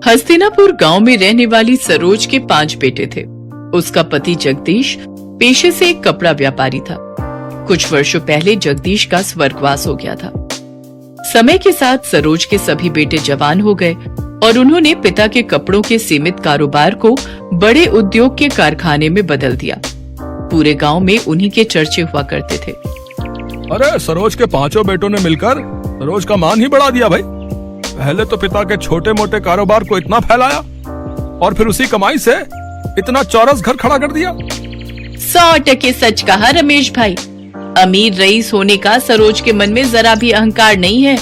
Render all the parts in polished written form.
हस्तिनापुर गांव में रहने वाली सरोज के 5 बेटे थे। उसका पति जगदीश पेशे से एक कपड़ा व्यापारी था। कुछ वर्षों पहले जगदीश का स्वर्गवास हो गया था। समय के साथ सरोज के सभी बेटे जवान हो गए और उन्होंने पिता के कपड़ों के सीमित कारोबार को बड़े उद्योग के कारखाने में बदल दिया। पूरे गांव में उन्हीं के चर्चे हुआ करते थे। अरे सरोज के 5 बेटों ने मिलकर सरोज का मान ही बढ़ा दिया भाई। पहले तो पिता के छोटे मोटे कारोबार को इतना फैलाया और फिर उसी कमाई से इतना चौरस घर खड़ा कर दिया। 100% सच कहा रमेश भाई। अमीर रईस होने का सरोज के मन में जरा भी अहंकार नहीं है।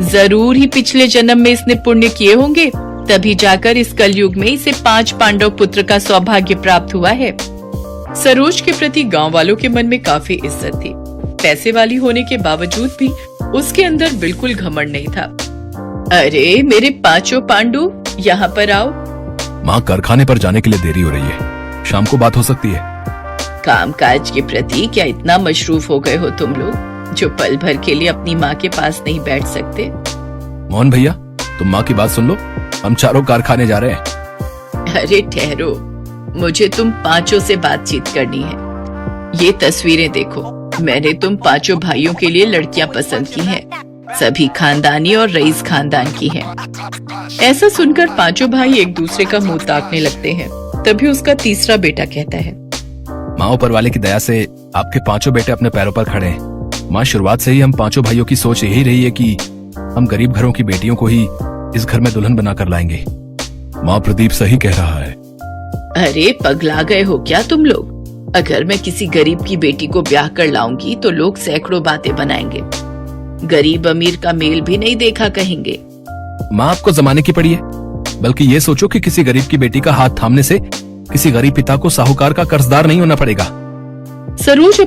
जरूर ही पिछले जन्म में इसने पुण्य किए होंगे, तभी जाकर इस कलयुग में इसे 5 पांडव पुत्र का सौभाग्य प्राप्त हुआ है। सरोज के प्रति गांव वालों के मन में काफी इज्जत थी। पैसे वाली होने के बावजूद भी उसके अंदर बिल्कुल घमंड नहीं था। अरे मेरे 5 पांडु, यहाँ पर आओ। माँ, कारखाने पर जाने के लिए देरी हो रही है, शाम को बात हो सकती है। कामकाज के प्रति क्या इतना मशरूफ हो गए हो तुम लोग, जो पल भर के लिए अपनी माँ के पास नहीं बैठ सकते? मोहन भैया, तुम माँ की बात सुन लो, हम चारों कारखाने जा रहे हैं। अरे ठहरो, मुझे तुम 5 से बातचीत करनी है। ये तस्वीरें देखो, मैंने तुम 5 भाइयों के लिए लड़कियां पसंद की हैं। सभी खानदानी और रईस खानदान की हैं। ऐसा सुनकर 5 भाई एक दूसरे का मुंह ताकने लगते हैं। तभी उसका तीसरा बेटा कहता है, माँ, ऊपर वाले की दया से आपके 5 बेटे अपने पैरों पर खड़े हैं। माँ, शुरुआत से ही हम 5 भाइयों की सोच यही रही है कि हम गरीब घरों की बेटियों को ही इस घर में दुल्हन बनाकर लाएंगे। माँ, प्रदीप सही कह रहा है। अरे पगला गए हो क्या तुम लोग? अगर मैं किसी गरीब की बेटी को ब्याह कर लाऊंगी तो लोग सैकड़ों बातें बनाएंगे। गरीब अमीर का मेल भी नहीं देखा कहेंगे। माँ, आपको जमाने की पड़ी है, बल्कि ये सोचो कि किसी गरीब की बेटी का हाथ थामने से किसी गरीब पिता को साहूकार का कर्जदार नहीं होना पड़ेगा। सरोज